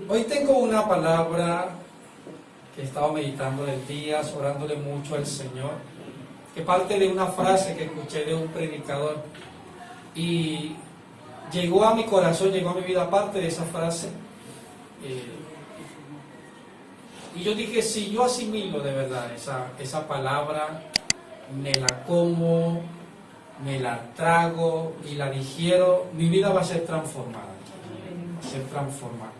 Hoy tengo una palabra que he estado meditando en días, orándole mucho al Señor, que parte de una frase que escuché de un predicador y llegó a mi corazón, llegó a mi vida parte de esa frase. Y yo dije, si yo asimilo de verdad esa palabra, me la como, me la trago y la digiero, mi vida va a ser transformada. Va a ser transformada.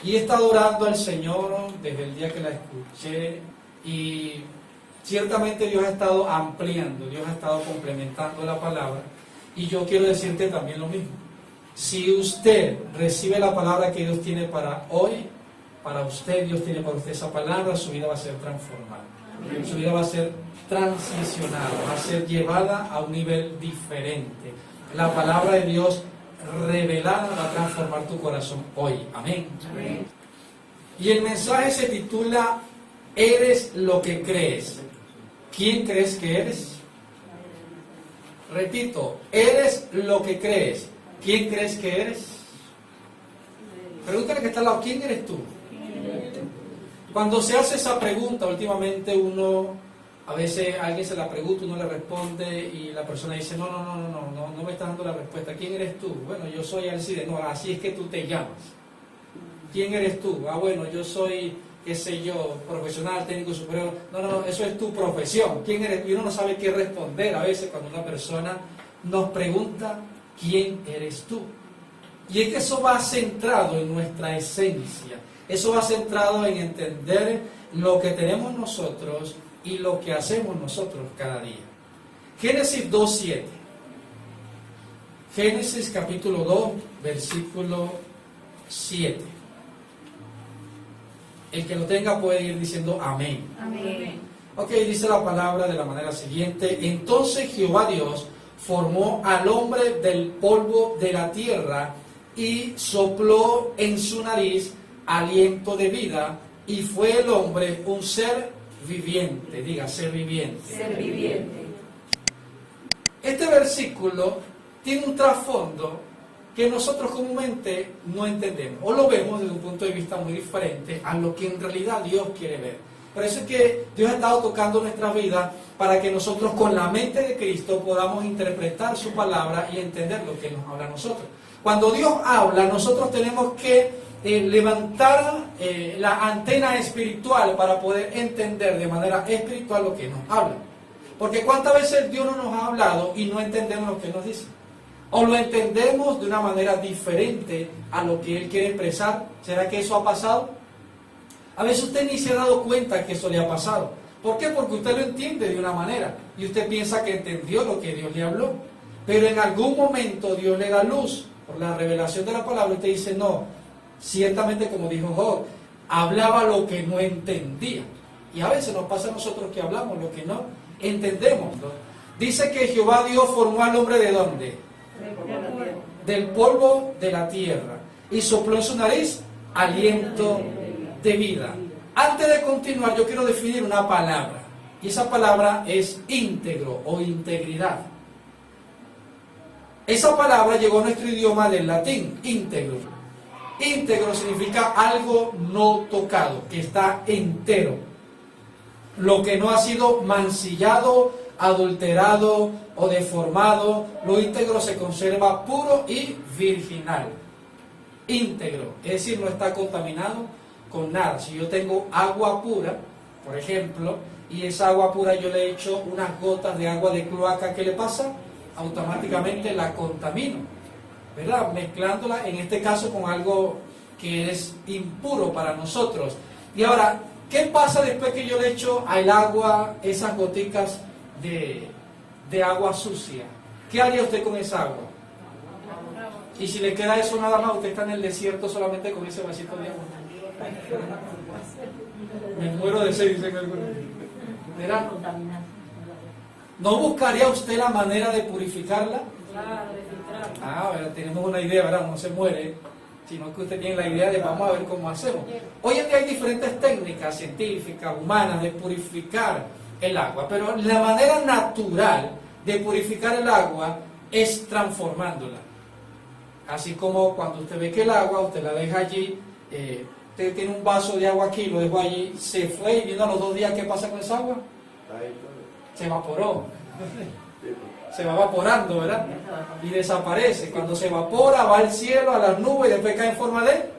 Y he estado orando al Señor desde el día que la escuché y ciertamente Dios ha estado ampliando, Dios ha estado complementando la palabra y yo quiero decirte también lo mismo. Si usted recibe la palabra que Dios tiene para hoy, para usted, Dios tiene para usted esa palabra, su vida va a ser transformada. Su vida va a ser transicionada, va a ser llevada a un nivel diferente. La palabra de Dios revelada va a transformar tu corazón hoy. Amén. Amén. Y el mensaje se titula Eres lo que crees. ¿Quién crees que eres? Repito, eres lo que crees. ¿Quién crees que eres? Pregúntale que está al lado, ¿quién eres tú? Cuando se hace esa pregunta, últimamente a veces alguien se la pregunta, uno le responde y la persona dice, no me está dando la respuesta. ¿Quién eres tú? Bueno, yo soy Alcide. No, así es que tú te llamas. ¿Quién eres tú? Ah, bueno, yo soy, qué sé yo, profesional, técnico superior. No, eso es tu profesión. ¿Quién eres? Y uno no sabe qué responder a veces cuando una persona nos pregunta, ¿quién eres tú? Y es que eso va centrado en nuestra esencia. Eso va centrado en entender lo que tenemos nosotros y lo que hacemos nosotros cada día. Génesis 2:7. Génesis capítulo 2, versículo 7. El que lo tenga puede ir diciendo amén. Amén. Ok, dice la palabra de la manera siguiente. Entonces Jehová Dios formó al hombre del polvo de la tierra y sopló en su nariz aliento de vida, y fue el hombre un ser viviente. Diga, ser viviente. Ser viviente. Este versículo tiene un trasfondo que nosotros comúnmente no entendemos, o lo vemos desde un punto de vista muy diferente a lo que en realidad Dios quiere ver. Por eso es que Dios ha estado tocando nuestra vida para que nosotros con la mente de Cristo podamos interpretar su palabra y entender lo que nos habla a nosotros. Cuando Dios habla, nosotros tenemos que levantar la antena espiritual para poder entender de manera espiritual lo que nos habla. Porque cuántas veces Dios no nos ha hablado y no entendemos lo que nos dice. O lo entendemos de una manera diferente a lo que Él quiere expresar. ¿Será que eso ha pasado? A veces usted ni se ha dado cuenta que eso le ha pasado. ¿Por qué? Porque usted lo entiende de una manera y usted piensa que entendió lo que Dios le habló. Pero en algún momento Dios le da luz por la revelación de la palabra y usted dice, no, ciertamente como dijo Job, hablaba lo que no entendía. Y a veces nos pasa a nosotros que hablamos lo que no entendemos, ¿no? Dice que Jehová Dios formó al hombre ¿de dónde? Del polvo de la tierra y sopló en su nariz aliento de vida. Antes de continuar, yo quiero definir una palabra, y esa palabra es íntegro o integridad. Esa palabra llegó a nuestro idioma del latín, íntegro. Íntegro significa algo no tocado, que está entero. Lo que no ha sido mancillado, adulterado o deformado, lo íntegro se conserva puro y virginal. Íntegro, es decir, no está contaminado con nada. Si yo tengo agua pura, por ejemplo, y esa agua pura yo le echo unas gotas de agua de cloaca, ¿qué le pasa? Automáticamente la contamino, ¿verdad? Mezclándola en este caso con algo que es impuro para nosotros. Y ahora, ¿qué pasa después que yo le echo al agua esas goticas de agua sucia? ¿Qué haría usted con esa agua? Y si le queda eso nada más, usted está en el desierto solamente con ese vasito de agua. Me muero de sed, dicen algunos. ¿Verá? ¿No buscaría usted la manera de purificarla? Ah, bueno, tenemos una idea, ¿verdad? No se muere, sino que usted tiene la idea de vamos a ver cómo hacemos. Hoy en día hay diferentes técnicas científicas, humanas, de purificar el agua, pero la manera natural de purificar el agua es transformándola. Así como cuando usted ve que el agua, usted la deja allí usted tiene un vaso de agua aquí, lo dejó allí, se fue y vino a los 2 días, ¿qué pasa con esa agua? Se evaporó. Se va evaporando, ¿verdad? Y desaparece. Cuando se evapora, va al cielo, a las nubes y después cae en forma de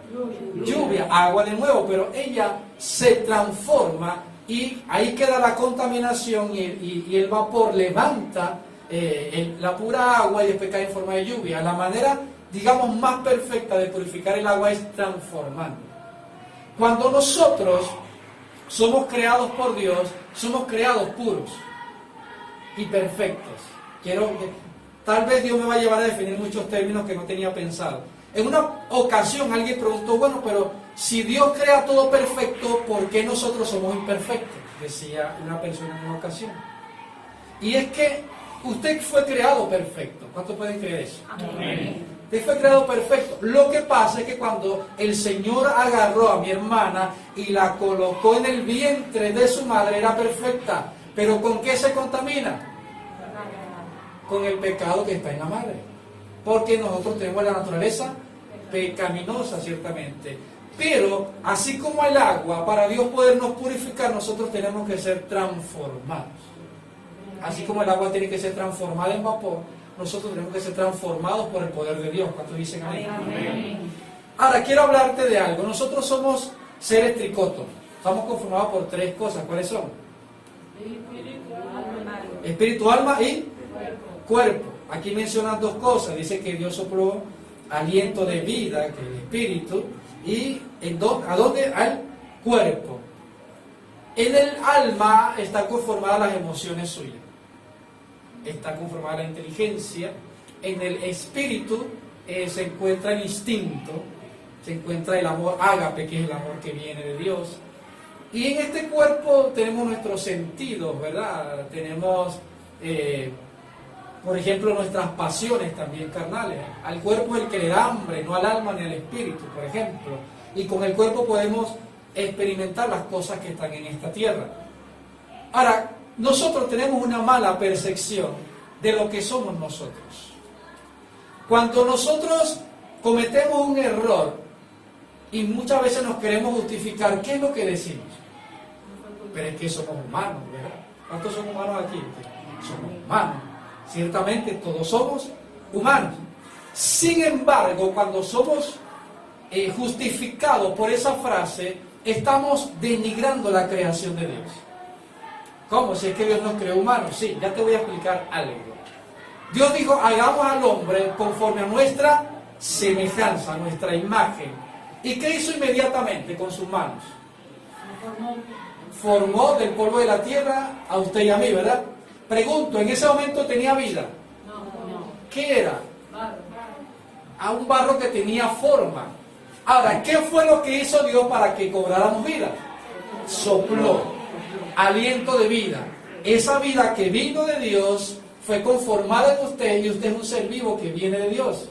lluvia, agua de nuevo, pero ella se transforma y ahí queda la contaminación y el vapor levanta la pura agua y después cae en forma de lluvia. La manera, digamos, más perfecta de purificar el agua es transformando. Cuando nosotros somos creados por Dios, somos creados puros y perfectos. Tal vez Dios me va a llevar a definir muchos términos que no tenía pensado. En una ocasión alguien preguntó, bueno, pero si Dios crea todo perfecto, ¿por qué nosotros somos imperfectos? Decía una persona en una ocasión. Y es que usted fue creado perfecto. ¿Cuántos pueden creer eso? Amén. Usted fue creado perfecto. Lo que pasa es que cuando el Señor agarró a mi hermana y la colocó en el vientre de su madre, era perfecta. ¿Pero con qué se contamina? Con el pecado que está en la madre. Porque nosotros tenemos la naturaleza pecaminosa, ciertamente. Pero, así como el agua, para Dios podernos purificar, nosotros tenemos que ser transformados. Así como el agua tiene que ser transformada en vapor, nosotros tenemos que ser transformados por el poder de Dios. ¿Cuántos dicen amén? Amén. Ahora, quiero hablarte de algo. Nosotros somos seres tricotos. Estamos conformados por 3 cosas. ¿Cuáles son? Espíritu, alma y cuerpo. Aquí mencionan 2 cosas. Dice que Dios sopló aliento de vida, que el espíritu, y ¿a dónde? Al cuerpo. En el alma están conformadas las emociones suyas. Está conformada la inteligencia. En el espíritu se encuentra el instinto, se encuentra el amor ágape, que es el amor que viene de Dios. Y en este cuerpo tenemos nuestros sentidos, ¿verdad? Tenemos, por ejemplo, nuestras pasiones también carnales. Al cuerpo es el que le da hambre, no al alma ni al espíritu, por ejemplo. Y con el cuerpo podemos experimentar las cosas que están en esta tierra. Ahora, nosotros tenemos una mala percepción de lo que somos nosotros. Cuando nosotros cometemos un error y muchas veces nos queremos justificar, ¿qué es lo que decimos? Pero es que somos humanos, ¿verdad? ¿Cuántos son humanos aquí? Somos humanos. Ciertamente todos somos humanos. Sin embargo, cuando somos justificados por esa frase, estamos denigrando la creación de Dios. ¿Cómo? Si es que Dios nos creó humanos. Sí, ya te voy a explicar algo. Dios dijo, hagamos al hombre conforme a nuestra semejanza, a nuestra imagen. ¿Y qué hizo inmediatamente con sus manos? Formó del polvo de la tierra a usted y a mí, ¿verdad? Pregunto, ¿en ese momento tenía vida? No. ¿Qué era? A un barro que tenía forma. Ahora, ¿qué fue lo que hizo Dios para que cobráramos vida? Sopló aliento de vida. Esa vida que vino de Dios fue conformada en usted y usted es un ser vivo que viene de Dios.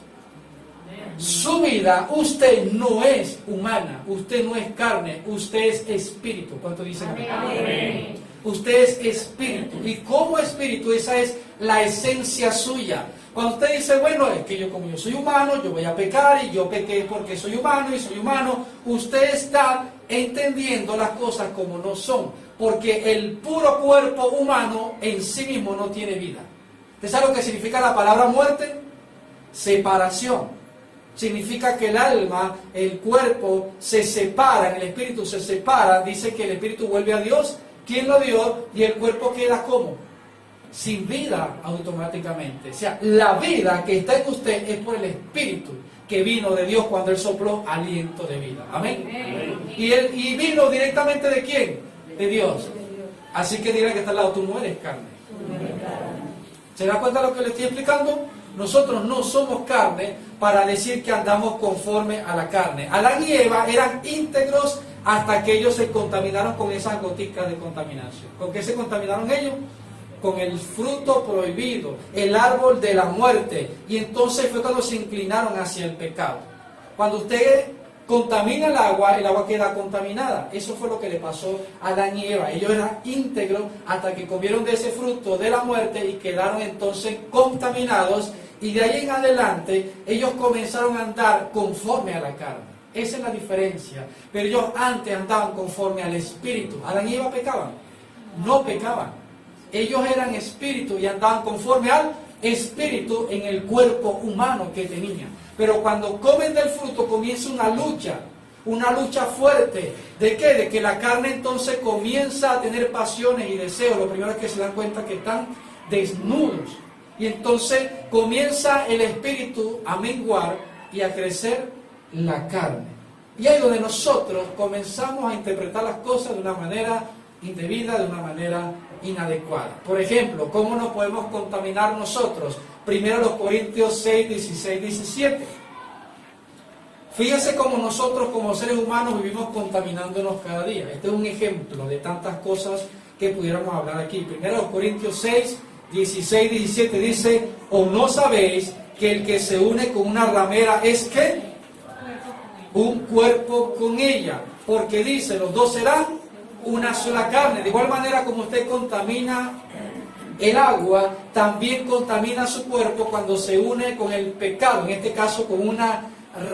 Su vida, usted no es humana, usted no es carne, usted es espíritu. ¿Cuánto dicen? Amén. Usted es espíritu. Y como espíritu, esa es la esencia suya. Cuando usted dice, bueno, es que yo como yo soy humano, yo voy a pecar y yo pequé porque soy humano y soy humano, usted está entendiendo las cosas como no son. Porque el puro cuerpo humano en sí mismo no tiene vida. ¿Usted sabe lo que significa la palabra muerte? Separación. Significa que el alma, el cuerpo se separan, el espíritu se separa. Dice que el espíritu vuelve a Dios, quien lo dio, y el cuerpo queda ¿cómo? Sin vida automáticamente. O sea, la vida que está en usted es por el espíritu que vino de Dios cuando Él sopló aliento de vida. Amén. Amén. Y vino directamente ¿de quién? De Dios. Así que dirá que está al lado, tú no eres carne. ¿Se da cuenta de lo que le estoy explicando? Nosotros no somos carne para decir que andamos conforme a la carne. Adán y Eva eran íntegros hasta que ellos se contaminaron con esas goticas de contaminación. ¿Con qué se contaminaron ellos? Con el fruto prohibido, el árbol de la muerte. Y entonces fue cuando se inclinaron hacia el pecado. Cuando usted contamina el agua queda contaminada. Eso fue lo que le pasó a Adán y Eva. Ellos eran íntegros hasta que comieron de ese fruto de la muerte y quedaron entonces contaminados. Y de ahí en adelante ellos comenzaron a andar conforme a la carne. Esa es la diferencia. Pero ellos antes andaban conforme al Espíritu. ¿Adán y Eva pecaban? No pecaban. Ellos eran espíritu y andaban conforme al Espíritu en el cuerpo humano que tenían. Pero cuando comen del fruto comienza una lucha fuerte. ¿De qué? De que la carne entonces comienza a tener pasiones y deseos. Lo primero es que se dan cuenta que están desnudos. Y entonces comienza el espíritu a menguar y a crecer la carne. Y ahí donde nosotros comenzamos a interpretar las cosas de una manera indebida, de una manera inadecuada. Por ejemplo, ¿cómo nos podemos contaminar nosotros? Primero Corintios 6, 16, 17. Fíjense cómo nosotros como seres humanos vivimos contaminándonos cada día. Este es un ejemplo de tantas cosas que pudiéramos hablar aquí. Primero Corintios 6, 16, 17 dice: ¿o no sabéis que el que se une con una ramera es ¿qué? Un cuerpo con ella. Porque dice, los dos serán una sola carne. De igual manera como usted contamina el agua, también contamina su cuerpo cuando se une con el pecado, en este caso con una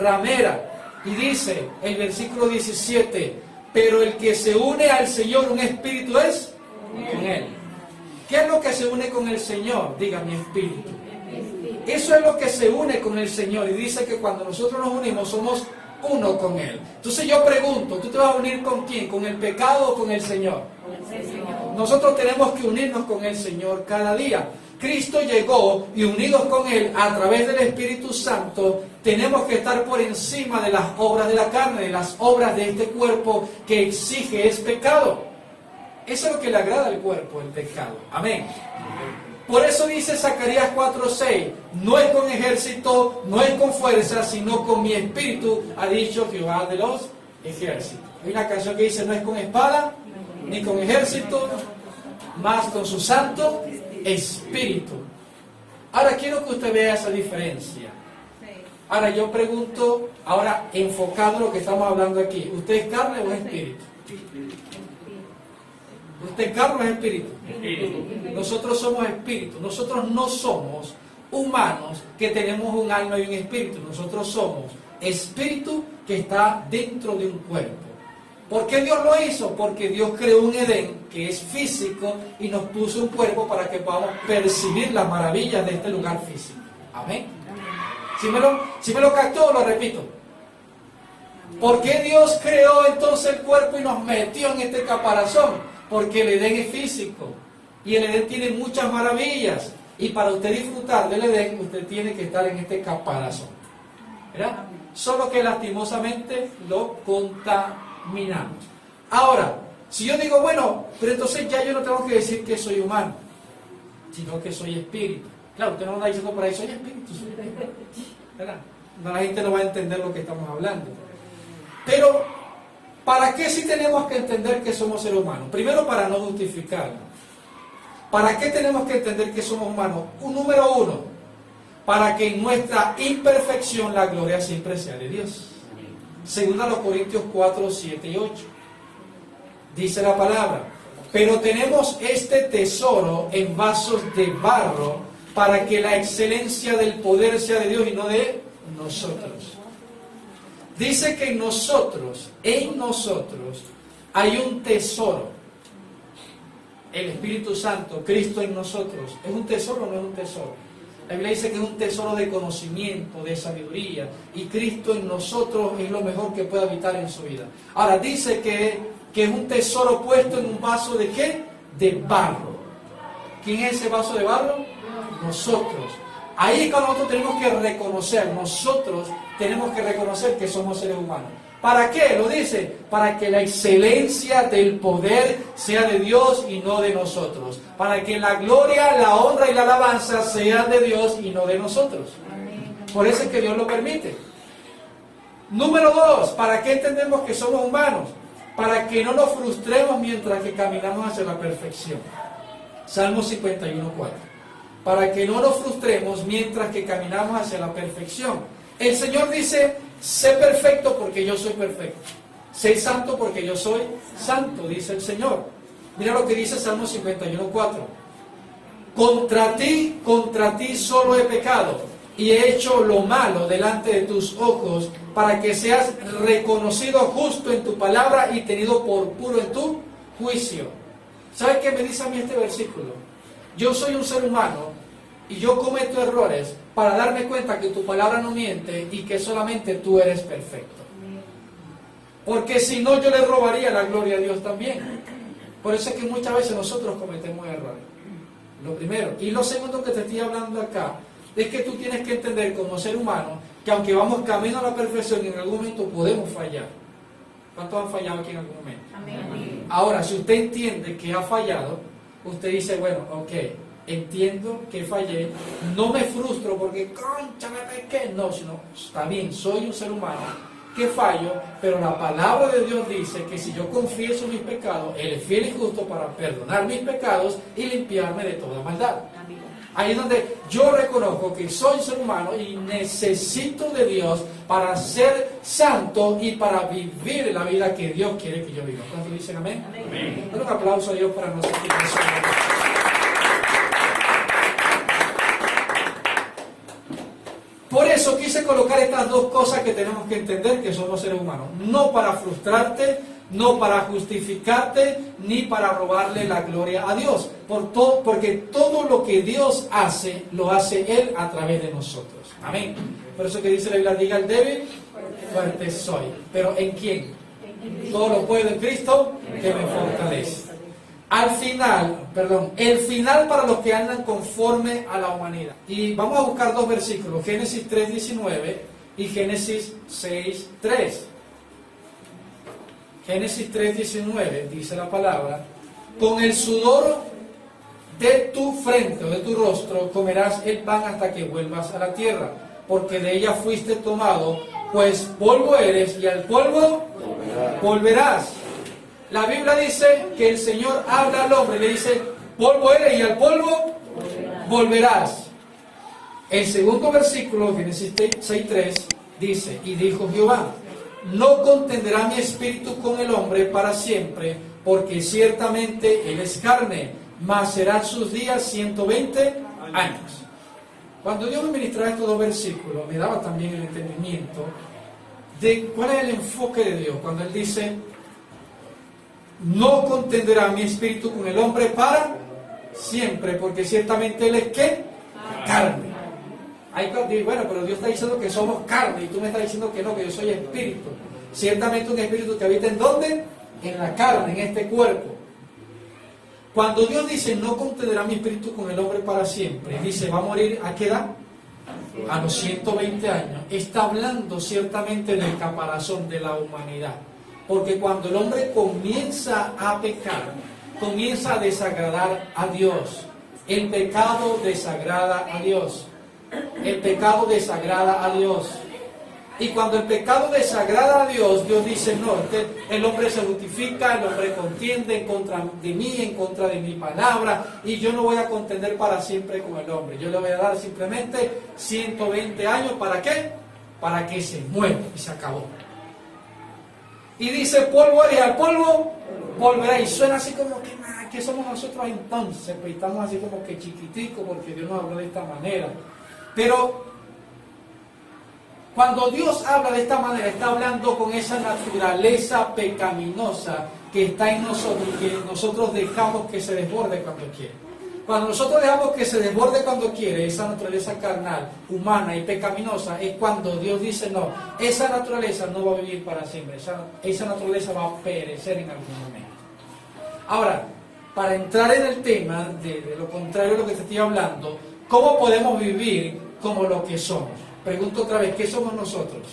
ramera. Y dice el versículo 17: pero el que se une al Señor, un espíritu es con Él. ¿Qué es lo que se une con el Señor? Diga, mi espíritu. Eso es lo que se une con el Señor. Y dice que cuando nosotros nos unimos somos uno con Él. Entonces yo pregunto, ¿tú te vas a unir con quién? ¿Con el pecado o con el Señor? Nosotros tenemos que unirnos con el Señor cada día. Cristo llegó y unidos con Él a través del Espíritu Santo tenemos que estar por encima de las obras de la carne, de las obras de este cuerpo que exige es pecado. Eso es lo que le agrada al cuerpo, el pecado. Amén. Por eso dice Zacarías 4:6: no es con ejército, no es con fuerza, sino con mi espíritu, ha dicho Jehová de los ejércitos. Hay una canción que dice: no es con espada, ni con ejército, más con su santo espíritu. Ahora quiero que usted vea esa diferencia. Ahora yo pregunto, ahora enfocado en lo que estamos hablando aquí, ¿usted es carne o es espíritu? ¿Usted es carne o es espíritu? Nosotros somos espíritu. Nosotros no somos humanos que tenemos un alma y un espíritu. Nosotros somos espíritu que está dentro de un cuerpo. ¿Por qué Dios lo hizo? Porque Dios creó un Edén que es físico y nos puso un cuerpo para que podamos percibir las maravillas de este lugar físico. Amén. Si me lo captó, lo repito. ¿Por qué Dios creó entonces el cuerpo y nos metió en este caparazón? Porque el Edén es físico y el Edén tiene muchas maravillas. Y para usted disfrutar del Edén, usted tiene que estar en este caparazón. ¿Verdad? Solo que lastimosamente lo contaminamos. Ahora, si yo digo, bueno, pero entonces ya yo no tengo que decir que soy humano, sino que soy espíritu. Claro, usted no anda diciendo por ahí, soy espíritu, ¿verdad? No, la gente no va a entender lo que estamos hablando. Pero, ¿para qué sí tenemos que entender que somos seres humanos? Primero, para no justificarnos. ¿Para qué tenemos que entender que somos humanos? Número uno, para que en nuestra imperfección la gloria siempre sea de Dios. Segunda los Corintios 4, 7 y 8. Dice la palabra: pero tenemos este tesoro en vasos de barro, para que la excelencia del poder sea de Dios y no de nosotros. Dice que en nosotros hay un tesoro. El Espíritu Santo, Cristo en nosotros. ¿Es un tesoro o no es un tesoro? La Biblia dice que es un tesoro de conocimiento, de sabiduría. Y Cristo en nosotros es lo mejor que puede habitar en su vida. Ahora dice que es un tesoro puesto en un vaso ¿de qué? De barro. ¿Quién es ese vaso de barro? Nosotros. Ahí es cuando nosotros tenemos que reconocer, nosotros tenemos que reconocer que somos seres humanos. ¿Para qué? Lo dice, para que la excelencia del poder sea de Dios y no de nosotros. Para que la gloria, la honra y la alabanza sean de Dios y no de nosotros. Por eso es que Dios lo permite. Número 2, ¿para qué entendemos que somos humanos? Para que no nos frustremos mientras que caminamos hacia la perfección. Salmo 51:4. Para que no nos frustremos mientras que caminamos hacia la perfección. El Señor dice: sé perfecto porque yo soy perfecto. Sé santo porque yo soy santo, dice el Señor. Mira lo que dice Salmo 51:4. Contra ti solo he pecado y he hecho lo malo delante de tus ojos, para que seas reconocido justo en tu palabra y tenido por puro en tu juicio. ¿Sabes qué me dice a mí este versículo? Yo soy un ser humano y yo cometo errores para darme cuenta que tu palabra no miente y que solamente tú eres perfecto. Porque si no, yo le robaría la gloria a Dios también. Por eso es que muchas veces nosotros cometemos errores. Lo primero. Y lo segundo que te estoy hablando acá es que tú tienes que entender como ser humano que aunque vamos camino a la perfección, en algún momento podemos fallar. ¿Cuántos han fallado aquí en algún momento? Amén. Ahora, si usted entiende que ha fallado, usted dice, bueno, ok, entiendo que fallé, no me frustro porque, concha, me pequé. No, sino, está bien, soy un ser humano que fallo, pero la palabra de Dios dice que si yo confieso mis pecados, Él es fiel y justo para perdonar mis pecados y limpiarme de toda maldad. Ahí es donde yo reconozco que soy ser humano y necesito de Dios para ser santo y para vivir la vida que Dios quiere que yo viva. ¿Cuántos dicen amén? Amén. Un aplauso a Dios para nosotros. Por eso quise colocar estas dos cosas que tenemos que entender que somos seres humanos. No para frustrarte, no para justificarte, ni para robarle la gloria a Dios. Porque todo lo que Dios hace, lo hace Él a través de nosotros. Amén. Por eso que dice la Biblia, diga al débil, fuerte soy. ¿Pero en quién? Todo lo puedo en Cristo que me fortalece. El final para los que andan conforme a la humanidad. Y vamos a buscar dos versículos, Génesis 3:19 y Génesis 6:3. Génesis 3:19 dice la palabra: con el sudor de tu frente o de tu rostro comerás el pan hasta que vuelvas a la tierra, porque de ella fuiste tomado, pues polvo eres y al polvo volverás. La Biblia dice que el Señor habla al hombre y le dice, polvo eres y al polvo volverás. El segundo versículo, Génesis 6:3, dice, y dijo Jehová, no contenderá mi espíritu con el hombre para siempre, porque ciertamente él es carne, mas serán sus días 120 años. Cuando Dios me ministraba estos dos versículos, me daba también el entendimiento de cuál es el enfoque de Dios, cuando Él dice, no contenderá mi espíritu con el hombre para siempre, porque ciertamente Él es ¿qué? Carne. Bueno, pero Dios está diciendo que somos carne, y tú me estás diciendo que no, que yo soy espíritu. Ciertamente un espíritu que habita ¿en dónde? En la carne, en este cuerpo. Cuando Dios dice, no contenderá mi espíritu con el hombre para siempre, dice, va a morir ¿a qué edad? A los 120 años. Está hablando ciertamente del caparazón de la humanidad. Porque cuando el hombre comienza a pecar, comienza a desagradar a Dios. El pecado desagrada a Dios. El pecado desagrada a Dios. Y cuando el pecado desagrada a Dios, Dios dice, no, el hombre se justifica, el hombre contiende en contra de mí, en contra de mi palabra, y yo no voy a contender para siempre con el hombre. Yo le voy a dar simplemente 120 años, ¿para qué? Para que se mueva, y se acabó. Y dice, polvo eres, al polvo volverá. Y suena así como que, ¿qué somos nosotros entonces? Pues estamos así como que chiquiticos, porque Dios nos habló de esta manera. Pero cuando Dios habla de esta manera, está hablando con esa naturaleza pecaminosa que está en nosotros y que nosotros dejamos que se desborde cuando quiere. Cuando nosotros dejamos que se desborde cuando quiere, esa naturaleza carnal, humana y pecaminosa, es cuando Dios dice, no, esa naturaleza no va a vivir para siempre, esa naturaleza va a perecer en algún momento. Ahora, para entrar en el tema de lo contrario de lo que te estoy hablando, ¿cómo podemos vivir como lo que somos? Pregunto otra vez, ¿qué somos nosotros?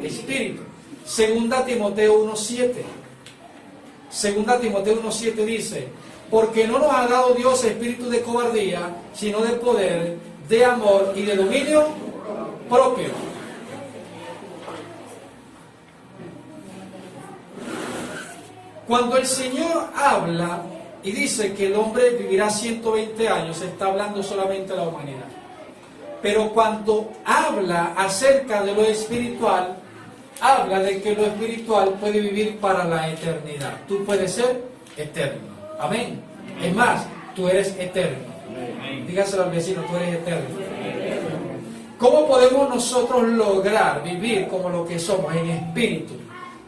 Espíritu. Segunda Timoteo 1:7. Segunda Timoteo 1:7 dice, porque no nos ha dado Dios espíritu de cobardía, sino de poder, de amor y de dominio propio. Cuando el Señor habla y dice que el hombre vivirá 120 años, está hablando solamente a la humanidad. Pero cuando habla acerca de lo espiritual, habla de que lo espiritual puede vivir para la eternidad. Tú puedes ser eterno. Amén. Es más, tú eres eterno. Dígaselo al vecino, tú eres eterno. ¿Cómo podemos nosotros lograr vivir como lo que somos en espíritu?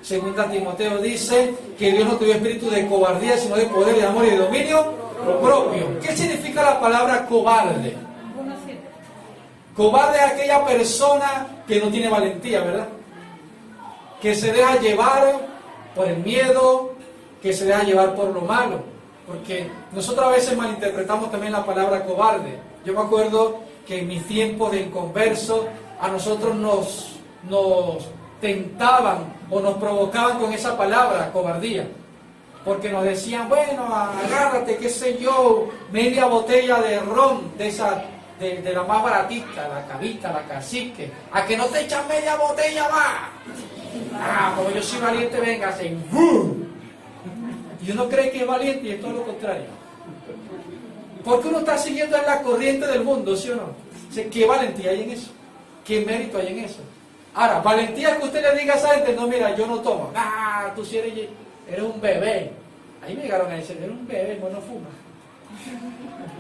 Segunda Timoteo dice que Dios no te dio espíritu de cobardía, sino de poder, de amor y de dominio propio. ¿Qué significa la palabra cobarde? Cobarde es aquella persona que no tiene valentía, ¿verdad? Que se deja llevar por el miedo, que se deja llevar por lo malo. Porque nosotros a veces malinterpretamos también la palabra cobarde. Yo me acuerdo que en mis tiempos de inconverso a nosotros nos tentaban o nos provocaban con esa palabra, cobardía. Porque nos decían, bueno, agárrate, qué sé yo, media botella de ron, de la más baratita, la Cavita, la Cacique, a que no te echan media botella más. Como yo soy valiente, venga, hacen y uno cree que es valiente y es todo lo contrario. Porque uno está siguiendo en la corriente del mundo, ¿sí o no? ¿Qué valentía hay en eso? ¿Qué mérito hay en eso? Ahora, valentía que usted le diga a esa gente, no, mira, yo no tomo. Tú si eres un bebé. Ahí me llegaron a decir, eres un bebé, bueno, fuma.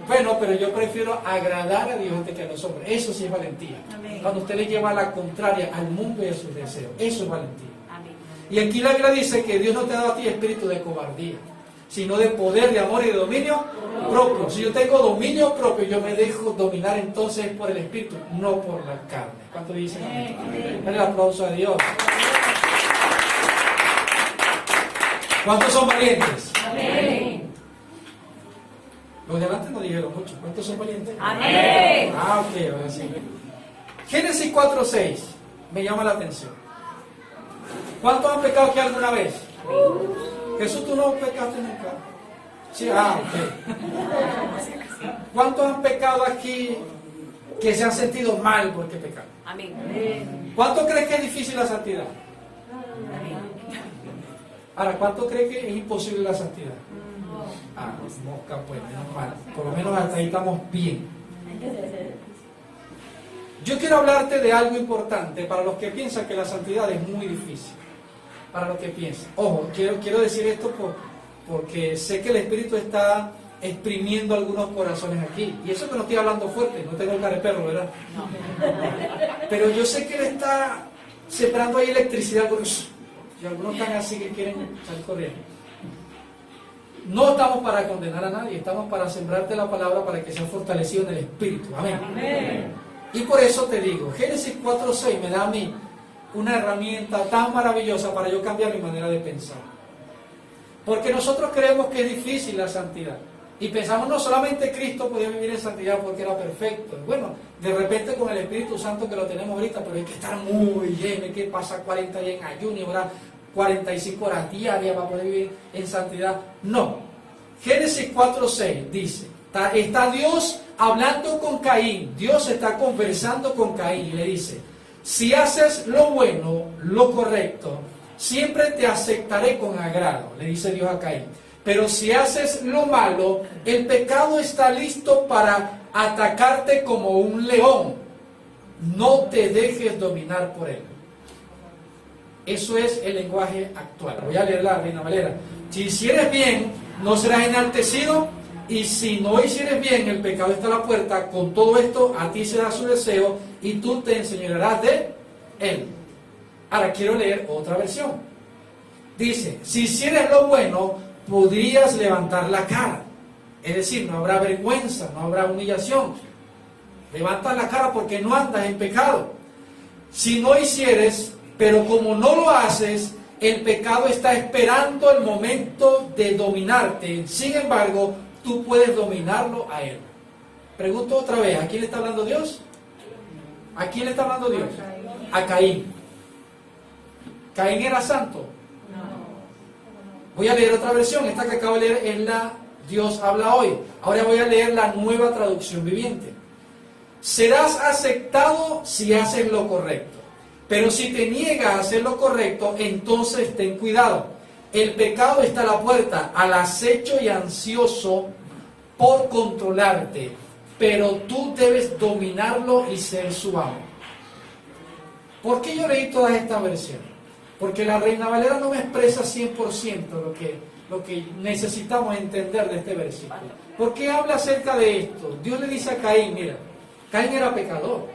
Bueno, pero yo prefiero agradar a Dios antes que a los hombres. Eso sí es valentía. Amén. Cuando usted le lleva a la contraria al mundo y a sus deseos. Eso es valentía. Amén. Y aquí la Biblia dice que Dios no te ha dado a ti espíritu de cobardía, sino de poder, de amor y de dominio propio. Si yo tengo dominio propio, yo me dejo dominar entonces por el espíritu, no por la carne. ¿Cuánto dicen amén? El aplauso a Dios. ¿Cuántos son valientes? Amén. Los de adelante no dijeron mucho. ¿Cuántos son valientes? Amén. Ok, ahora sí. Génesis 4:6 me llama la atención. ¿Cuántos han pecado aquí alguna vez? Jesús, tú no pecaste nunca. Sí, ok. ¿Cuántos han pecado aquí que se han sentido mal porque pecaron? Amén. ¿Cuánto crees que es difícil la santidad? Ahora, ¿cuánto cree que es imposible la santidad? Mosca, pues, menos mal. Por lo menos hasta ahí estamos bien. Yo quiero hablarte de algo importante para los que piensan que la santidad es muy difícil. Para los que piensan. Ojo, quiero decir esto porque sé que el Espíritu está exprimiendo algunos corazones aquí. Y eso que no estoy hablando fuerte, no tengo el cara de perro, ¿verdad? No. Pero yo sé que Él está separando ahí electricidad. Y algunos están así que quieren salir corriendo. No estamos para condenar a nadie, estamos para sembrarte la palabra para que seas fortalecido en el Espíritu. Amén. Amén. Y por eso te digo, Génesis 4:6 me da a mí una herramienta tan maravillosa para yo cambiar mi manera de pensar. Porque nosotros creemos que es difícil la santidad. Y pensamos no solamente Cristo podía vivir en santidad porque era perfecto. Bueno, de repente con el Espíritu Santo que lo tenemos ahorita, pero hay que estar muy lleno, hay que pasar 40 días en ayuno y orar 45 horas diarias para poder vivir en santidad. No. Génesis 4:6 dice, está Dios hablando con Caín. Dios está conversando con Caín y le dice, si haces lo bueno, lo correcto, siempre te aceptaré con agrado, le dice Dios a Caín. Pero si haces lo malo, el pecado está listo para atacarte como un león. No te dejes dominar por él. Eso es el lenguaje actual. Voy a leer la Reina Valera. Si hicieres bien, no serás enaltecido, y si no hicieres bien, el pecado está a la puerta. Con todo esto, a ti será su deseo, y tú te enseñarás de él. Ahora quiero leer otra versión. Dice, si hicieres lo bueno, podrías levantar la cara. Es decir, no habrá vergüenza, no habrá humillación. Levantas la cara porque no andas en pecado. Si no hicieres, pero como no lo haces, el pecado está esperando el momento de dominarte. Sin embargo, tú puedes dominarlo a él. Pregunto otra vez, ¿a quién le está hablando Dios? ¿A quién le está hablando Dios? A Caín. ¿Caín era santo? Voy a leer otra versión. Esta que acabo de leer es la Dios habla hoy. Ahora voy a leer la Nueva Traducción Viviente. Serás aceptado si haces lo correcto. Pero si te niegas a hacer lo correcto, entonces ten cuidado. El pecado está a la puerta, al acecho y ansioso por controlarte. Pero tú debes dominarlo y ser su amo. ¿Por qué yo leí todas estas versiones? Porque la Reina Valera no me expresa 100% lo que necesitamos entender de este versículo. ¿Por qué habla acerca de esto? Dios le dice a Caín, mira, Caín era pecador.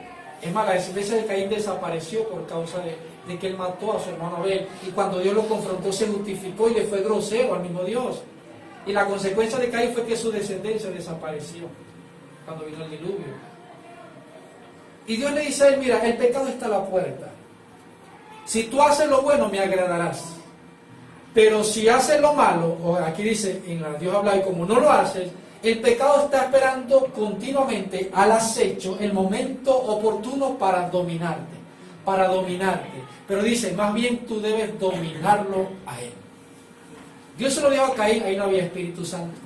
Es más, la descendencia de Caín desapareció por causa de que él mató a su hermano Abel. Y cuando Dios lo confrontó, se justificó y le fue grosero al mismo Dios. Y la consecuencia de Caín fue que su descendencia desapareció cuando vino el diluvio. Y Dios le dice a él, mira, el pecado está a la puerta. Si tú haces lo bueno, me agradarás. Pero si haces lo malo, o aquí dice, Dios habla, y como no lo haces, el pecado está esperando continuamente al acecho el momento oportuno para dominarte. Pero dice, más bien tú debes dominarlo a él. Dios se lo dijo a Caín, ahí no había Espíritu Santo.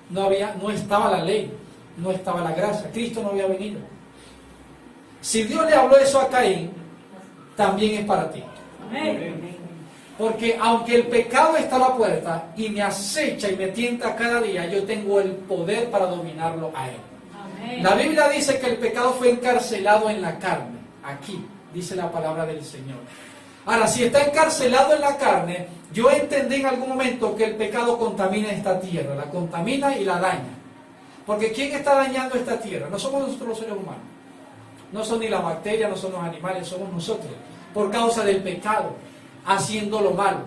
No estaba la ley, no estaba la gracia, Cristo no había venido. Si Dios le habló eso a Caín, también es para ti. Amén. Porque aunque el pecado está a la puerta y me acecha y me tienta cada día, yo tengo el poder para dominarlo a él. Amén. La Biblia dice que el pecado fue encarcelado en la carne. Aquí dice la palabra del Señor. Ahora, si está encarcelado en la carne, yo entendí en algún momento que el pecado contamina esta tierra, la contamina y la daña. Porque ¿quién está dañando esta tierra? No somos nosotros los seres humanos. No son ni las bacterias, no son los animales, somos nosotros. Por causa del pecado, haciendo lo malo.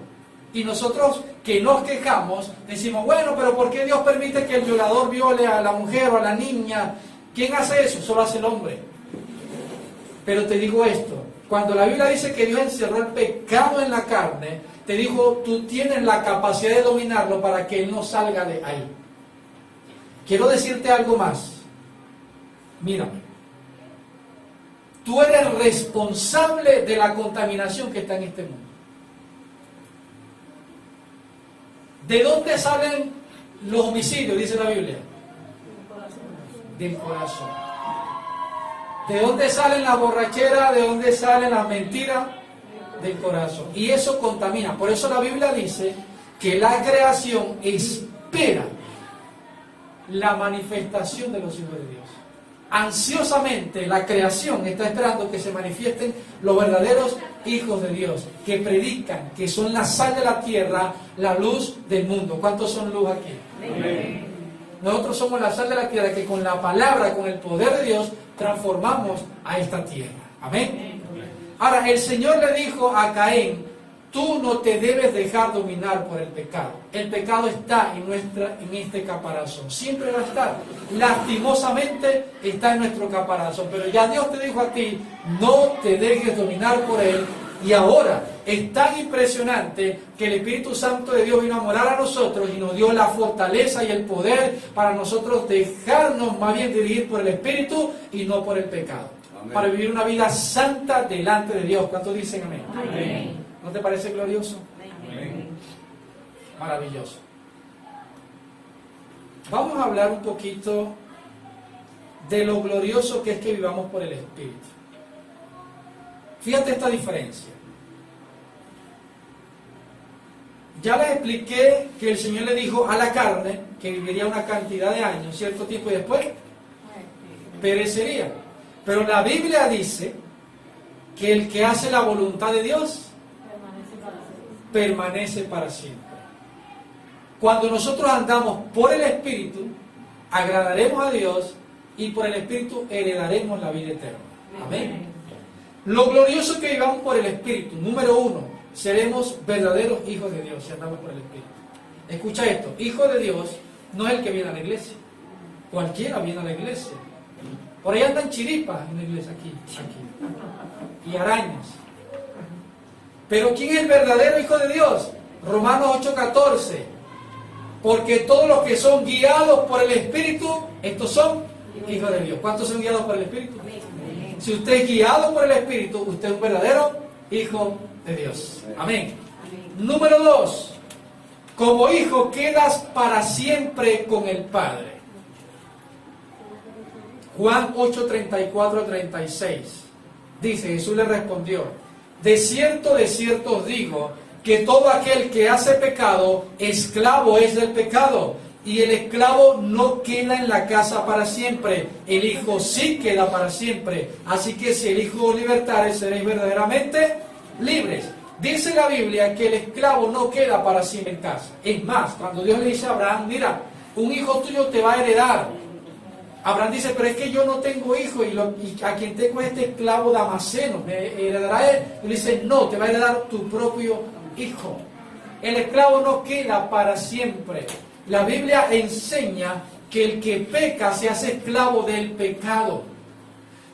Y nosotros que nos quejamos, decimos, bueno, pero ¿por qué Dios permite que el violador viole a la mujer o a la niña? ¿Quién hace eso? Solo hace el hombre. Pero te digo esto, cuando la Biblia dice que Dios encerró el pecado en la carne, te dijo, tú tienes la capacidad de dominarlo para que él no salga de ahí. Quiero decirte algo más. Mírame. Tú eres responsable de la contaminación que está en este mundo. ¿De dónde salen los homicidios? Dice la Biblia. Del corazón. ¿De dónde salen las borracheras? ¿De dónde salen las mentiras? Del corazón. Y eso contamina. Por eso la Biblia dice que la creación espera la manifestación de los hijos de Dios. Ansiosamente la creación está esperando que se manifiesten los verdaderos hijos de Dios, que predican, que son la sal de la tierra, la luz del mundo. ¿Cuántos son luz aquí? Amén. Nosotros somos la sal de la tierra que con la palabra, con el poder de Dios, transformamos a esta tierra. Amén. Ahora, el Señor le dijo a Caín, tú no te debes dejar dominar por el pecado. El pecado está en este caparazón. Siempre va a estar. Lastimosamente está en nuestro caparazón. Pero ya Dios te dijo a ti, no te dejes dominar por él. Y ahora es tan impresionante que el Espíritu Santo de Dios vino a morar a nosotros y nos dio la fortaleza y el poder para nosotros dejarnos más bien dirigir por el Espíritu y no por el pecado. Amén. Para vivir una vida santa delante de Dios. ¿Cuántos dicen amén? Amén. ¿No te parece glorioso? Amén. Maravilloso. Vamos a hablar un poquito de lo glorioso que es que vivamos por el Espíritu. Fíjate esta diferencia. Ya les expliqué que el Señor le dijo a la carne que viviría una cantidad de años, cierto tiempo, y después perecería. Pero la Biblia dice que el que hace la voluntad de Dios permanece para siempre. Cuando nosotros andamos por el Espíritu, agradaremos a Dios y por el Espíritu heredaremos la vida eterna. Amén. Lo glorioso que vivamos por el Espíritu, número uno, seremos verdaderos hijos de Dios si andamos por el Espíritu. Escucha esto, hijo de Dios no es el que viene a la iglesia. Cualquiera viene a la iglesia. Por ahí andan chiripas en la iglesia, aquí, y arañas. Pero ¿quién es el verdadero hijo de Dios? Romanos 8:14. Porque todos los que son guiados por el Espíritu, estos son hijos de Dios. ¿Cuántos son guiados por el Espíritu? Si usted es guiado por el Espíritu, usted es un verdadero hijo de Dios. Amén. Número 2. Como hijo quedas para siempre con el Padre. Juan 8:34-36. Dice, Jesús le respondió, de cierto os digo, que todo aquel que hace pecado, esclavo es del pecado. Y el esclavo no queda en la casa para siempre, el Hijo sí queda para siempre. Así que si el Hijo os libertare, seréis verdaderamente libres. Dice la Biblia que el esclavo no queda para siempre en casa. Es más, cuando Dios le dice a Abraham, mira, un hijo tuyo te va a heredar. Abraham dice, pero es que yo no tengo hijo y a quien tengo es este esclavo Damaseno, me heredará él. Y le dice, no, te va a heredar tu propio hijo. El esclavo no queda para siempre. La Biblia enseña que el que peca se hace esclavo del pecado.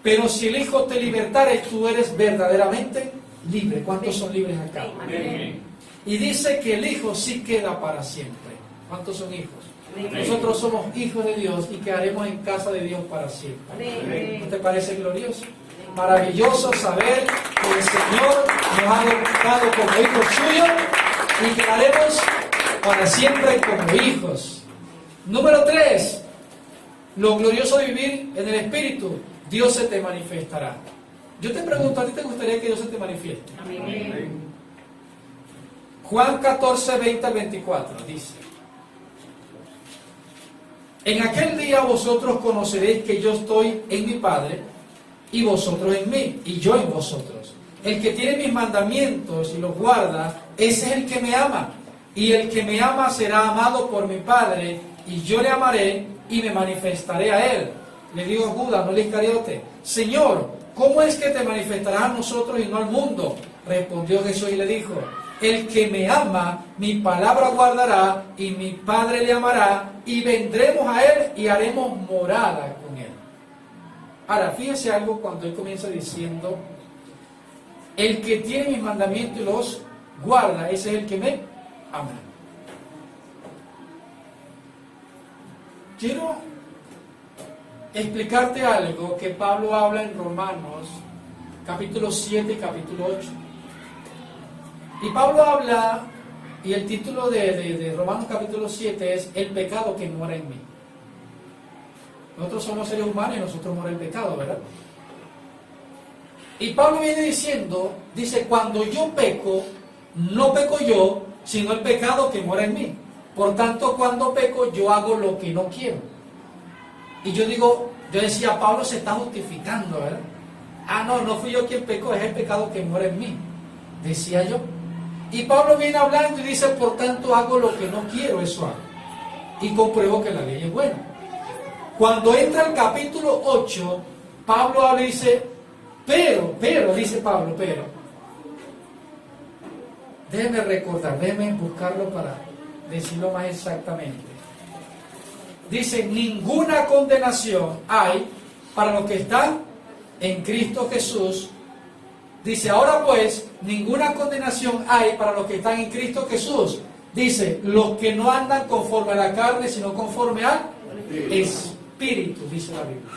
Pero si el Hijo te libertare, tú eres verdaderamente libre. ¿Cuántos son libres acá? Amén. Y dice que el Hijo sí queda para siempre. ¿Cuántos son hijos? Amén. Nosotros somos hijos de Dios y quedaremos en casa de Dios para siempre. Amén. ¿No te parece glorioso? Maravilloso saber que el Señor nos ha adoptado como hijos suyos y quedaremos para siempre como hijos. Número 3. Lo glorioso de vivir en el Espíritu. Dios se te manifestará. Yo te pregunto, ¿a ti te gustaría que Dios se te manifieste? Amén. Juan 14, 20 al 24 dice: en aquel día vosotros conoceréis que yo estoy en mi Padre, y vosotros en mí, y yo en vosotros. El que tiene mis mandamientos y los guarda, ese es el que me ama. Y el que me ama será amado por mi Padre, y yo le amaré y me manifestaré a él. Le digo a Judas, no le Iscariote: Señor, ¿cómo es que te manifestarás a nosotros y no al mundo? Respondió Jesús y le dijo: el que me ama, mi palabra guardará, y mi Padre le amará, y vendremos a él y haremos morada con él. Ahora, fíjese algo cuando él comienza diciendo: el que tiene mis mandamientos y los guarda, ese es el que me ama. Quiero explicarte algo que Pablo habla en Romanos capítulo 7 y capítulo 8. Y Pablo habla, y el título de Romanos capítulo 7 es el pecado que mora en mí. Nosotros somos seres humanos y nosotros mora el pecado, ¿verdad? Y Pablo viene diciendo, dice, cuando yo peco, no peco yo, sino el pecado que mora en mí. Por tanto, cuando peco, yo hago lo que no quiero. Y yo decía, Pablo se está justificando, ¿verdad? No fui yo quien pecó, es el pecado que mora en mí, decía yo. Y Pablo viene hablando y dice, por tanto hago lo que no quiero, eso hago. Y compruebo que la ley es buena. Cuando entra el capítulo 8, Pablo habla y dice, dice Pablo, déjeme recordar, déjeme buscarlo para decirlo más exactamente. Dice, ninguna condenación hay para los que están en Cristo Jesús. Dice, ahora pues, ninguna condenación hay para los que están en Cristo Jesús. Dice, los que no andan conforme a la carne, sino conforme al Espíritu, dice la Biblia.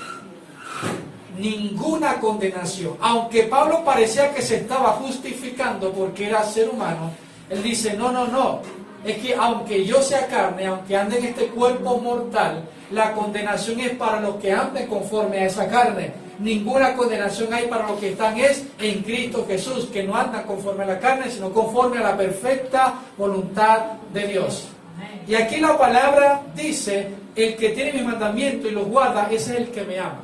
Ninguna condenación. Aunque Pablo parecía que se estaba justificando porque era ser humano, él dice, no. Es que aunque yo sea carne, aunque ande en este cuerpo mortal, la condenación es para los que anden conforme a esa carne. Ninguna condenación hay para los que están en Cristo Jesús, que no andan conforme a la carne, sino conforme a la perfecta voluntad de Dios. Y aquí la palabra dice, el que tiene mis mandamientos y los guarda, ese es el que me ama.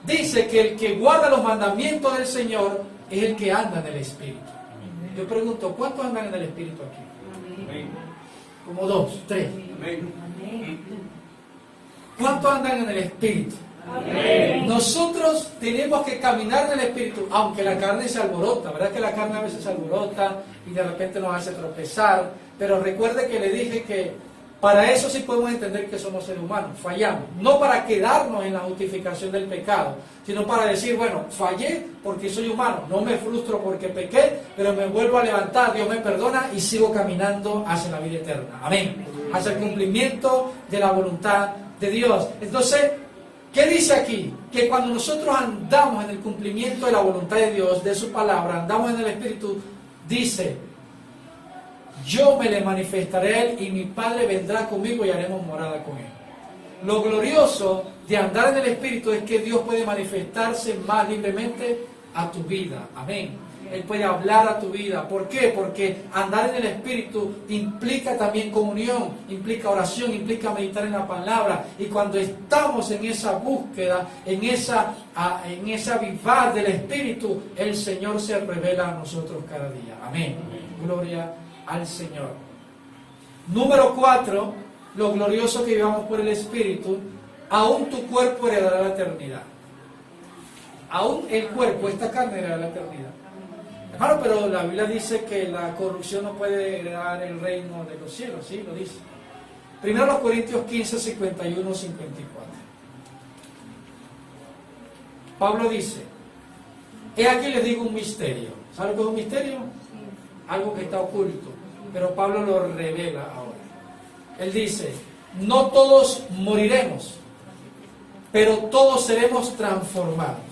Dice que el que guarda los mandamientos del Señor es el que anda en el Espíritu. Yo pregunto, ¿cuántos andan en el Espíritu aquí? Como 2, 3. ¿Cuántos andan en el Espíritu? Amén. Nosotros tenemos que caminar en el Espíritu, aunque la carne se alborota, ¿verdad? Que la carne a veces se alborota y de repente nos hace tropezar, pero recuerde que le dije que para eso sí podemos entender que somos seres humanos, fallamos, no para quedarnos en la justificación del pecado, sino para decir, bueno, fallé porque soy humano, no me frustro porque pequé, pero me vuelvo a levantar, Dios me perdona y sigo caminando hacia la vida eterna, amén, hacia el cumplimiento de la voluntad de Dios. Entonces, ¿qué dice aquí? Que cuando nosotros andamos en el cumplimiento de la voluntad de Dios, de su palabra, andamos en el Espíritu, dice, yo me le manifestaré a él y mi Padre vendrá conmigo y haremos morada con él. Lo glorioso de andar en el Espíritu es que Dios puede manifestarse más libremente a tu vida, amén. Él puede hablar a tu vida. ¿Por qué? Porque andar en el Espíritu implica también comunión, implica oración, implica meditar en la palabra. Y cuando estamos en esa búsqueda, en esa avivar del Espíritu, el Señor se revela a nosotros cada día. Amén. Gloria al Señor. Número 4, lo glorioso que vivamos por el Espíritu. aún tu cuerpo heredará la eternidad. Aún el cuerpo, esta carne, heredará la eternidad. Hermano, pero la Biblia dice que la corrupción no puede heredar el reino de los cielos, ¿sí? Lo dice. Primero Corintios 15, 51, 54. Pablo dice, he aquí les digo un misterio. ¿Sabe lo que es un misterio? Algo que está oculto. Pero Pablo lo revela ahora. Él dice, no todos moriremos, pero todos seremos transformados.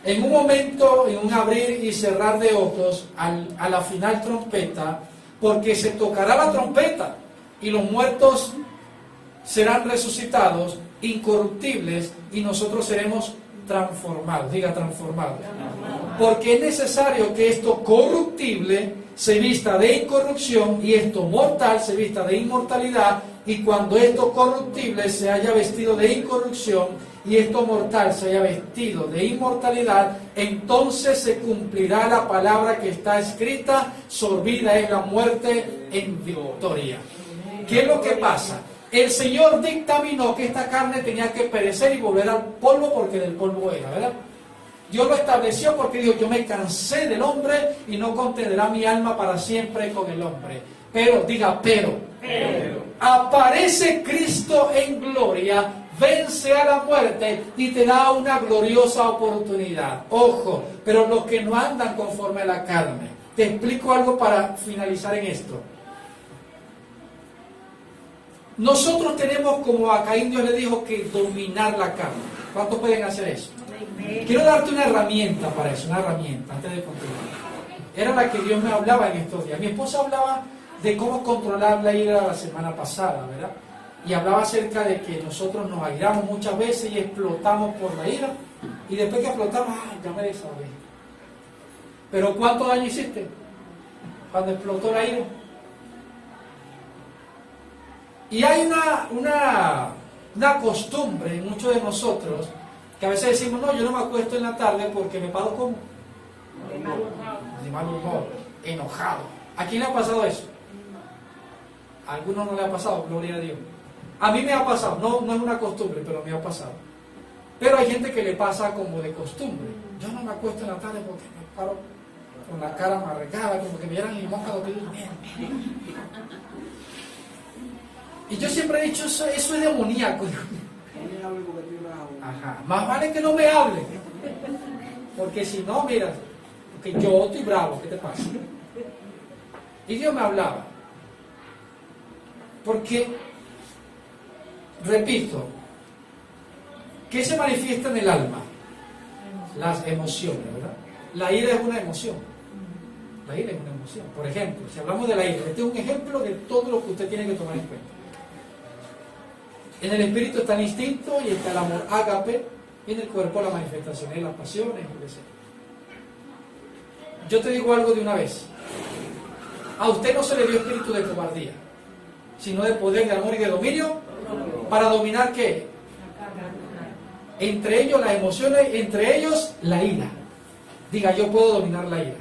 En un momento, en un abrir y cerrar de ojos, a la final trompeta, porque se tocará la trompeta y los muertos serán resucitados, incorruptibles, y nosotros seremos transformados. Diga transformados. Porque es necesario que esto corruptible se vista de incorrupción y esto mortal se vista de inmortalidad, y cuando esto corruptible se haya vestido de incorrupción y esto mortal se haya vestido de inmortalidad, entonces se cumplirá la palabra que está escrita: sorbida es la muerte en victoria. ¿Qué es lo que pasa? El Señor dictaminó que esta carne tenía que perecer y volver al polvo, porque del polvo era, ¿verdad? Dios lo estableció porque dijo, yo me cansé del hombre y no contenderá mi alma para siempre con el hombre. Pero, diga, pero. Aparece Cristo en gloria, vence a la muerte y te da una gloriosa oportunidad. Ojo, pero los que no andan conforme a la carne. Te explico algo para finalizar en esto. Nosotros tenemos, como a Caín Dios le dijo, que dominar la carne. ¿Cuántos pueden hacer eso? Quiero darte una herramienta para eso, una herramienta, antes de continuar. Era la que Dios me hablaba en estos días. Mi esposa hablaba de cómo controlar la ira la semana pasada, ¿verdad? Y hablaba acerca de que nosotros nos airamos muchas veces y explotamos por la ira. Y después que explotamos, ya me desahogué. Pero ¿cuánto daño hiciste cuando explotó la ira? Y hay una costumbre en muchos de nosotros que a veces decimos, no, yo no me acuesto en la tarde porque me paro como de mal humor, enojado. ¿A quién le ha pasado eso? A algunos no le ha pasado, gloria a Dios. A mí me ha pasado, no es una costumbre, pero me ha pasado. Pero hay gente que le pasa como de costumbre. Yo no me acuesto en la tarde porque me paro con la cara amargada, como que me dieran mi moja de y yo siempre he dicho, eso es demoníaco. Ajá, más vale que no me hable. Porque si no, mira, porque yo estoy bravo, ¿qué te pasa? Y Dios me hablaba. Porque, repito, ¿qué se manifiesta en el alma? Las emociones, ¿verdad? La ira es una emoción. La ira es una emoción. Por ejemplo, si hablamos de la ira, este es un ejemplo de todo lo que usted tiene que tomar en cuenta. En el espíritu está el instinto y está el amor ágape, y en el cuerpo la manifestación de las pasiones, lo que sea. Yo te digo algo de una vez. A usted no se le dio espíritu de cobardía, sino de poder, de amor y de dominio. ¿Para dominar qué? Entre ellos las emociones, entre ellos la ira. Diga, yo puedo dominar la ira.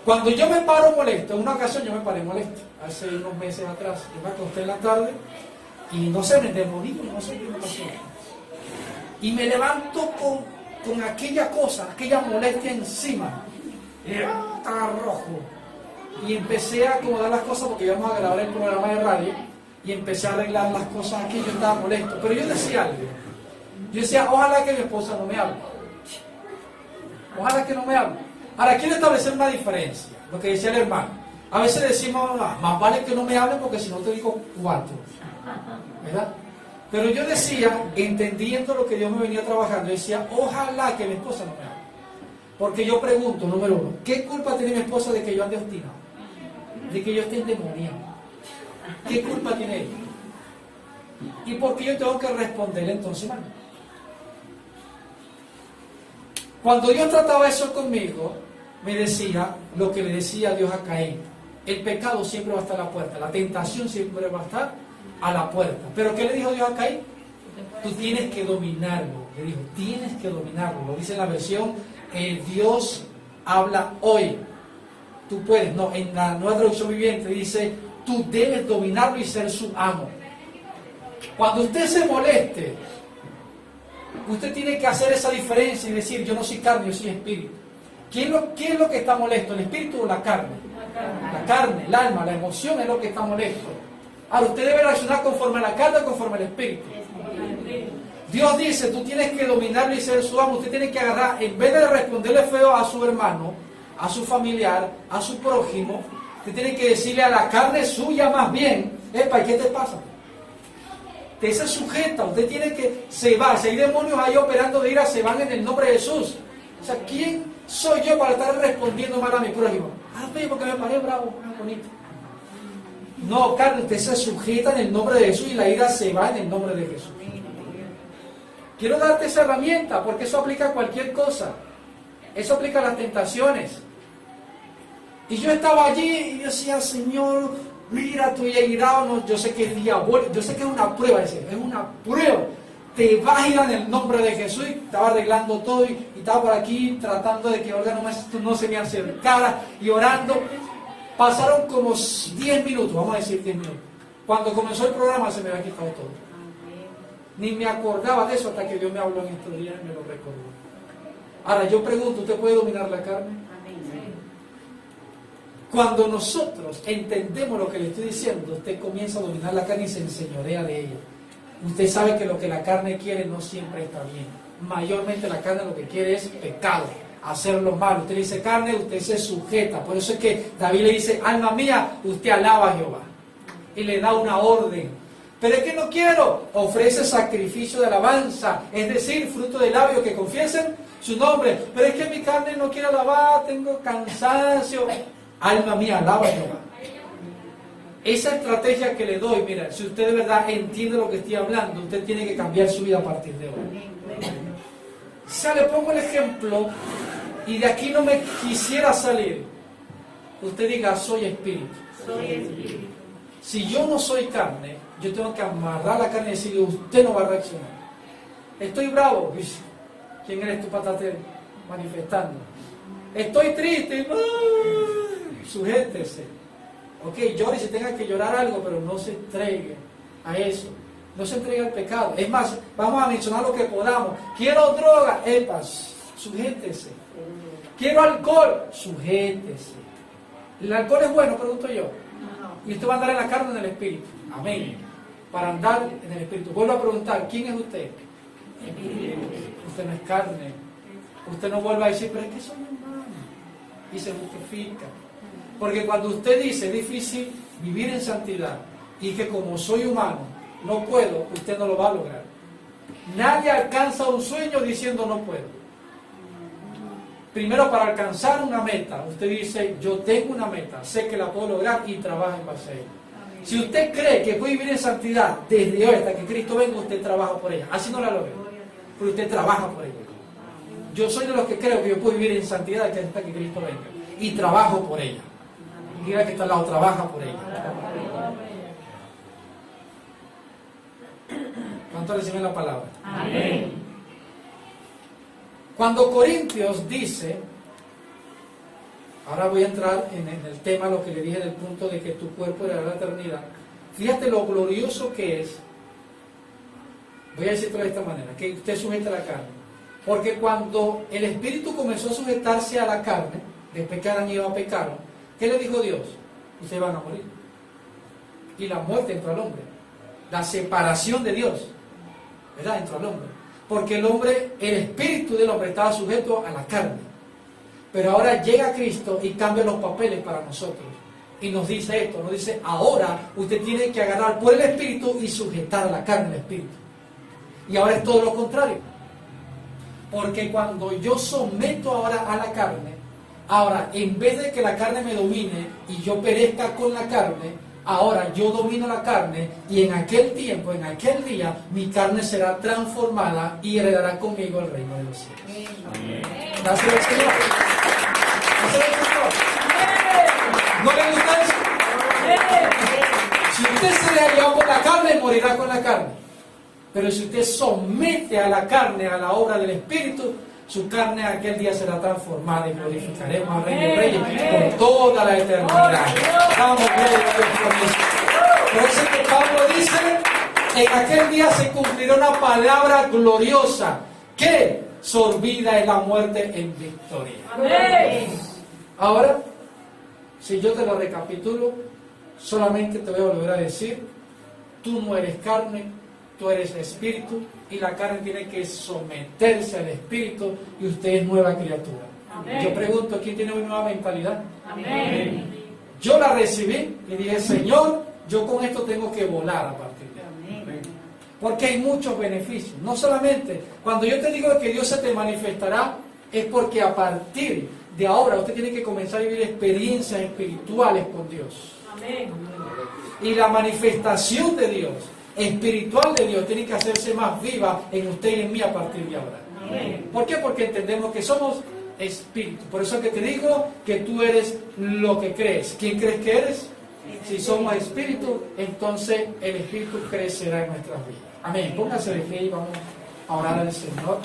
Cuando yo me paro molesto, en una ocasión yo me paré molesto, hace unos meses atrás, yo me acosté en la tarde y no sé, me demorí, no sé qué me pasó. Y me levanto con aquella cosa, aquella molestia encima. Y estaba rojo. Y empecé a acomodar las cosas porque íbamos a grabar el programa de radio y empecé a arreglar las cosas aquí, yo estaba molesto. Pero yo decía algo. Yo decía, ojalá que mi esposa no me hable. Ojalá que no me hable. Ahora, quiero establecer una diferencia, lo que decía el hermano. A veces decimos, más vale que no me hable porque si no te digo 4. ¿Verdad? Pero yo decía, entendiendo lo que Dios me venía trabajando, yo decía, ojalá que mi esposa no me hable. Porque yo pregunto, número 1, ¿qué culpa tiene mi esposa de que yo ande obstinado? De que yo esté endemoniado. ¿Qué culpa tiene ella? ¿Y por qué yo tengo que responderle entonces, hermano? Cuando Dios trataba eso conmigo, me decía lo que le decía Dios a Caín. El pecado siempre va a estar a la puerta, la tentación siempre va a estar a la puerta. ¿Pero qué le dijo Dios a Caín? Tú tienes que dominarlo. Le dijo, tienes que dominarlo. Lo dice en la versión, Dios habla hoy. Tú puedes, no, en la Nueva Traducción Viviente dice, tú debes dominarlo y ser su amo. Cuando usted se moleste, usted tiene que hacer esa diferencia y decir, yo no soy carne, yo soy espíritu. ¿Qué es lo que está molesto? ¿El espíritu o la carne? La carne, el alma, la emoción es lo que está molesto. Ahora, usted debe reaccionar conforme a la carne o conforme al espíritu. Dios dice, tú tienes que dominarlo y ser su amo. Usted tiene que agarrar, en vez de responderle feo a su hermano, a su familiar, a su prójimo, usted tiene que decirle a la carne suya más bien, epa, ¿qué te pasa? Usted se sujeta, usted tiene que, se va, si hay demonios ahí operando de ira, se van en el nombre de Jesús. O sea, ¿quién soy yo para estar respondiendo mal a mi prójimo? Ah, porque me paré bravo, bonito. No, carne, usted se sujeta en el nombre de Jesús y la ira se va en el nombre de Jesús. Quiero darte esa herramienta porque eso aplica a cualquier cosa. Eso aplica a las tentaciones. Y yo estaba allí y yo decía, Señor, mira, estoy airado, no, yo sé que es diabólico, yo sé que es una prueba, es una prueba. Te vas a ir en el nombre de Jesús. Y estaba arreglando todo y estaba por aquí tratando de que Olga no se me acercara y orando. Pasaron como 10 minutos, vamos a decir 10 minutos. Cuando comenzó el programa se me había quitado todo. Ni me acordaba de eso hasta que Dios me habló en estos días y me lo recordó. Ahora yo pregunto, ¿usted puede dominar la carne? Cuando nosotros entendemos lo que le estoy diciendo, usted comienza a dominar la carne y se enseñorea de ella. Usted sabe que lo que la carne quiere no siempre está bien. Mayormente la carne lo que quiere es pecado, hacer lo malo. Usted dice carne, usted se sujeta. Por eso es que David le dice, alma mía, usted alaba a Jehová. Y le da una orden. Pero es que no quiero. Ofrece sacrificio de alabanza, es decir, fruto de labios que confiesen su nombre. Pero es que mi carne no quiere alabar, tengo cansancio. Alma mía, alaba a Jehová. Esa estrategia que le doy, mira, si usted de verdad entiende lo que estoy hablando, usted tiene que cambiar su vida a partir de hoy. O sea, le pongo el ejemplo y de aquí no me quisiera salir. Usted diga, soy espíritu. Soy espíritu. Si yo no soy carne, yo tengo que amarrar la carne y decirle, usted no va a reaccionar. Estoy bravo. ¿Quién eres tú para estarte manifestando? Estoy triste. Sujétese. Ok, llore si tenga que llorar algo, pero no se entregue a eso. No se entregue al pecado. Es más, vamos a mencionar lo que podamos. Quiero droga, sujétese. Quiero alcohol, sujétese. ¿El alcohol es bueno? Pregunto yo. Y usted va a andar en la carne o en el espíritu. Amén. Para andar en el espíritu. Vuelvo a preguntar, ¿quién es usted? Usted no es carne. Usted no vuelva a decir, pero es que soy humano. Y se justifica. Porque cuando usted dice, es difícil vivir en santidad y que como soy humano no puedo, usted no lo va a lograr. Nadie alcanza un sueño diciendo no puedo. Primero, para alcanzar una meta, usted dice, yo tengo una meta, sé que la puedo lograr y trabaja en base a ella. Si usted cree que puede vivir en santidad desde hoy hasta que Cristo venga, usted trabaja por ella. Así no la logra, pero usted trabaja por ella. Yo soy de los que creo que yo puedo vivir en santidad hasta que Cristo venga y trabajo por ella. Diga que está al lado, trabaja por ella. ¿Cuánto reciben la palabra? Amén. Cuando Corintios dice, ahora voy a entrar en el tema, lo que le dije del punto de que tu cuerpo era la eternidad. Fíjate lo glorioso que es, voy a decirlo de esta manera, que usted sujeta a la carne. Porque cuando el Espíritu comenzó a sujetarse a la carne, después que Adán y Eva pecaron, ¿qué le dijo Dios? Ustedes van a morir. Y la muerte entró al hombre. La separación de Dios, ¿verdad? Entró al hombre. Porque el hombre, el espíritu del hombre estaba sujeto a la carne. Pero ahora llega Cristo y cambia los papeles para nosotros. Y nos dice esto, nos dice, ahora usted tiene que agarrar por el espíritu y sujetar a la carne al espíritu. Y ahora es todo lo contrario. Porque cuando yo someto ahora a la carne, ahora en vez de que la carne me domine y yo perezca con la carne, ahora yo domino la carne y en aquel tiempo, en aquel día, mi carne será transformada y heredará conmigo el reino de los cielos. Amén. Gracias al Señor. Gracias al Señor. ¿No le gusta eso? Si usted se deja llevar por la carne, morirá con la carne. Pero si usted somete a la carne a la obra del Espíritu, su carne aquel día será transformada y glorificaremos al Rey de Reyes por toda la eternidad. Vamos, gloria a Dios por eso. Por eso que Pablo dice, En aquel día se cumplirá una palabra gloriosa que sorbida es la muerte en victoria. Amén. Ahora, si yo te lo recapitulo, solamente te voy a volver a decir, tú no eres carne, tú eres espíritu, y la carne tiene que someterse al espíritu, y usted es nueva criatura. Amén. Yo pregunto, ¿quién tiene una nueva mentalidad? Amén. Yo la recibí y dije, Señor, yo con esto tengo que volar a partir de ahora. Porque hay muchos beneficios. No solamente, cuando yo te digo que Dios se te manifestará, es porque a partir de ahora usted tiene que comenzar a vivir experiencias espirituales con Dios. Amén. Y la manifestación de Dios, espiritual de Dios, tiene que hacerse más viva en usted y en mí a partir de ahora. Amén. ¿Por qué? Porque entendemos que somos espíritu. Por eso es que te digo que tú eres lo que crees. ¿Quién crees que eres? Si somos espíritu, entonces el espíritu crecerá en nuestras vidas. Amén. Póngase de pie y vamos a orar al Señor.